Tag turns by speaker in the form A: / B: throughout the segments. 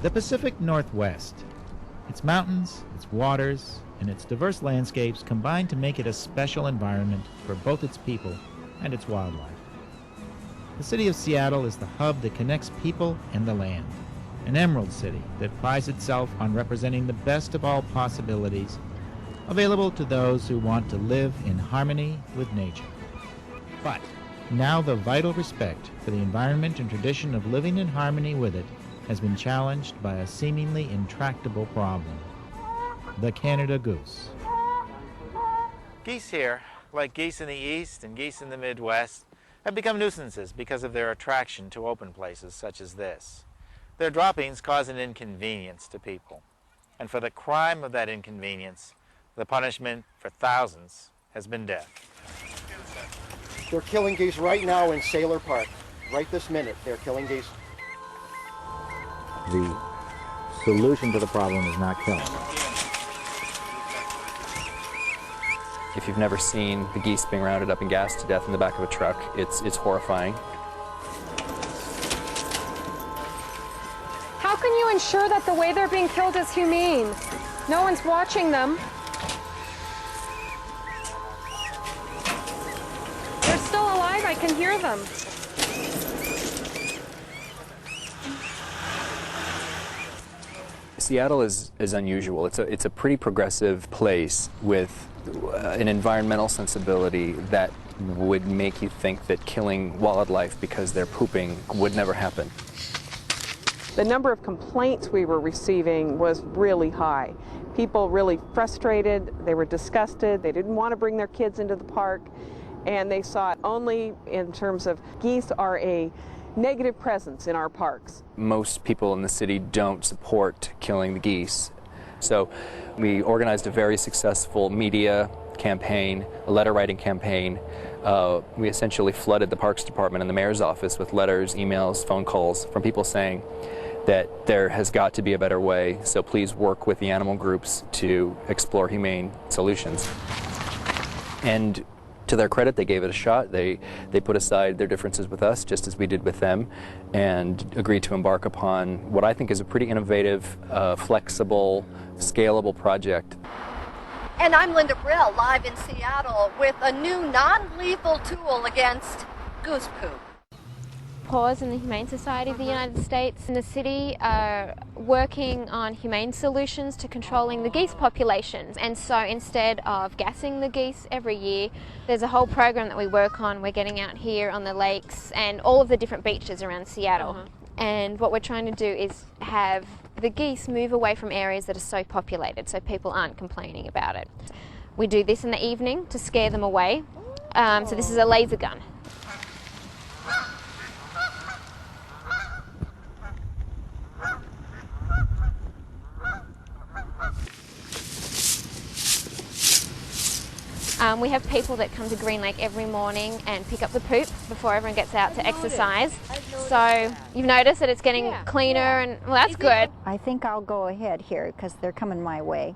A: The Pacific Northwest. Its mountains, its waters, and its diverse landscapes combine to make it a special environment for both its people and its wildlife. The city of Seattle is the hub that connects people and the land, an emerald city that prides itself on representing the best of all possibilities available to those who want to live in harmony with nature. But now the vital respect for the environment and tradition of living in harmony with it has been challenged by a seemingly intractable problem: the Canada goose.
B: Geese here, like geese in the east and geese in the Midwest, have become nuisances because of their attraction to open places such as this. Their droppings cause an inconvenience to people, and for the crime of that inconvenience, the punishment for thousands has been death.
C: They're killing geese right now in Sailor Park. Right this minute, they're killing geese.
A: The solution to the problem is not killing.
D: If you've never seen the geese being rounded up and gassed to death in the back of a truck, it's horrifying.
E: How can you ensure that the way they're being killed is humane? No one's watching them. They're still alive, I can hear them.
D: Seattle is unusual. It's a pretty progressive place with an environmental sensibility that would make you think that killing wildlife because they're pooping would never happen.
F: The number of complaints we were receiving was really high. People really frustrated, they were disgusted, they didn't want to bring their kids into the park, and they saw it only in terms of geese are a negative presence in our parks.
D: Most people in the city don't support killing the geese. So we organized a very successful media campaign, a letter writing campaign. We essentially flooded the Parks Department and the mayor's office with letters, emails, phone calls from people saying that there has got to be a better way, so please work with the animal groups to explore humane solutions. And to their credit, they gave it a shot. They put aside their differences with us, just as we did with them, and agreed to embark upon what I think is a pretty innovative, flexible, scalable project.
G: And I'm Linda Brill, live in Seattle, with a new non-lethal tool against goose poop.
H: Paws and the Humane Society of the United States and the city are working on humane solutions to controlling the geese populations. And so instead of gassing the geese every year, there's a whole program that we work on. We're getting out here on the lakes and all of the different beaches around Seattle. And what we're trying to do is have the geese move away from areas that are so populated so people aren't complaining about it. We do this in the evening to scare them away. So this is a laser gun. We have people that come to Green Lake every morning and pick up the poop before everyone gets out to exercise. So you've noticed that it's getting cleaner and, well, that's good.
I: I think I'll go ahead here because they're coming my way.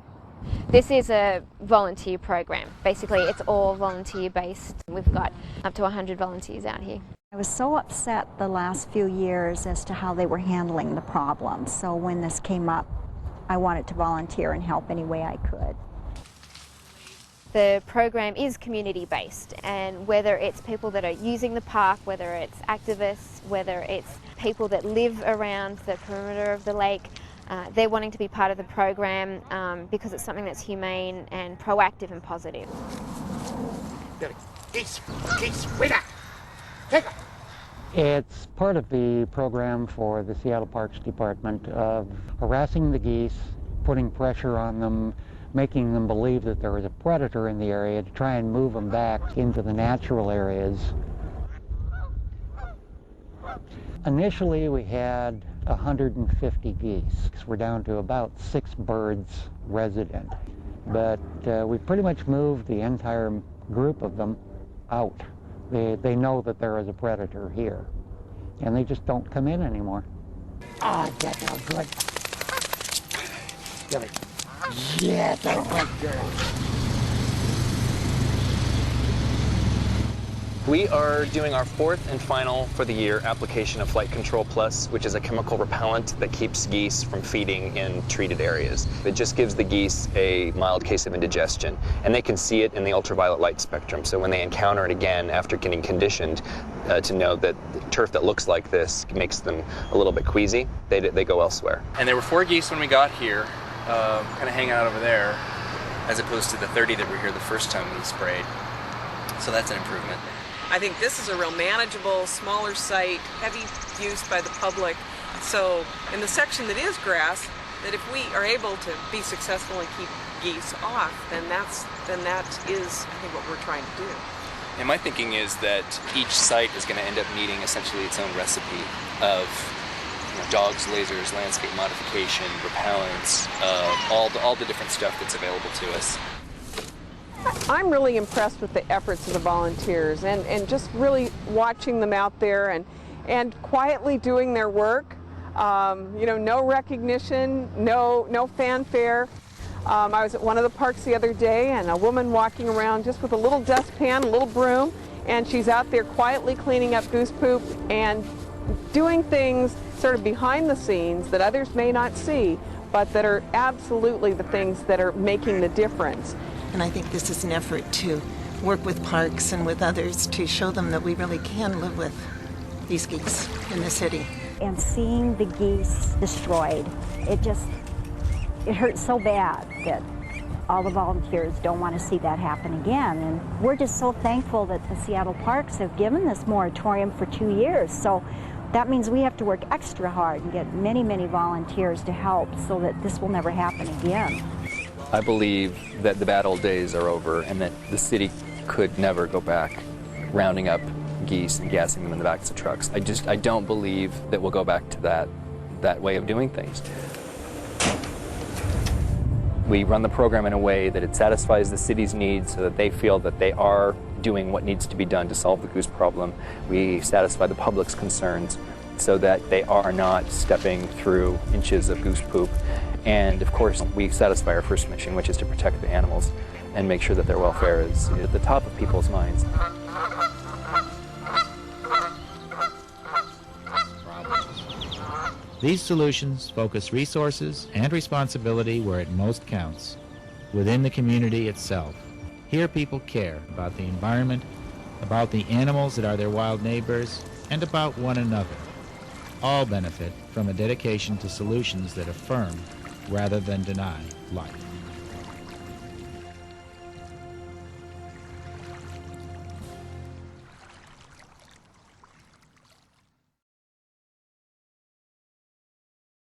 H: This is a volunteer program. Basically, it's all volunteer based. We've got up to 100 volunteers out here.
I: I was so upset the last few years as to how they were handling the problem. So when this came up, I wanted to volunteer and help any way I could.
H: The program is community-based, and whether it's people that are using the park, whether it's activists, whether it's people that live around the perimeter of the lake, they're wanting to be part of the program because it's something that's humane and proactive and positive.
C: Geese, wait up! Take it!
J: It's part of the program for the Seattle Parks Department of harassing the geese, putting pressure on them, making them believe that there is a predator in the area to try and move them back into the natural areas. Initially, we had 150 geese. We're down to about 6 birds resident. But we pretty much moved the entire group of them out. They know that there is a predator here, and they just don't come in anymore.
C: Ah, that's all good. Get it. Yeah, that's a good girl.
D: We are doing our 4th and final for the year application of Flight Control Plus, which is a chemical repellent that keeps geese from feeding in treated areas. It just gives the geese a mild case of indigestion, and they can see it in the ultraviolet light spectrum. So when they encounter it again after getting conditioned to know that turf that looks like this makes them a little bit queasy, they go elsewhere. And there were 4 geese when we got here, kind of hanging out over there, as opposed to the 30 that were here the first time we sprayed. So that's an improvement.
F: I think this is a real manageable, smaller site, heavy use by the public. So in the section that is grass, that if we are able to be successful and keep geese off, then that is, I think, what we're trying to do.
D: And my thinking is that each site is going to end up needing essentially its own recipe of dogs, lasers, landscape modification, repellents, all the different stuff that's available to us.
F: I'm really impressed with the efforts of the volunteers and just really watching them out there and quietly doing their work. No recognition, no fanfare. I was at one of the parks the other day and a woman walking around just with a little dustpan, a little broom, and she's out there quietly cleaning up goose poop and doing things sort of behind the scenes that others may not see, but that are absolutely the things that are making the difference.
K: And I think this is an effort to work with parks and with others to show them that we really can live with these geese in the city.
I: And seeing the geese destroyed, it hurts so bad that all the volunteers don't want to see that happen again. And we're just so thankful that the Seattle Parks have given this moratorium for 2 years. So that means we have to work extra hard and get many, many volunteers to help so that this will never happen again.
D: I believe that the bad old days are over and that the city could never go back rounding up geese and gassing them in the backs of trucks. I don't believe that we'll go back to that way of doing things. We run the program in a way that it satisfies the city's needs so that they feel that they are doing what needs to be done to solve the goose problem. We satisfy the public's concerns so that they are not stepping through inches of goose poop. And of course, we satisfy our first mission, which is to protect the animals and make sure that their welfare is at the top of people's minds.
A: These solutions focus resources and responsibility where it most counts, within the community itself. Here people care about the environment, about the animals that are their wild neighbors, and about one another. All benefit from a dedication to solutions that affirm rather than deny life.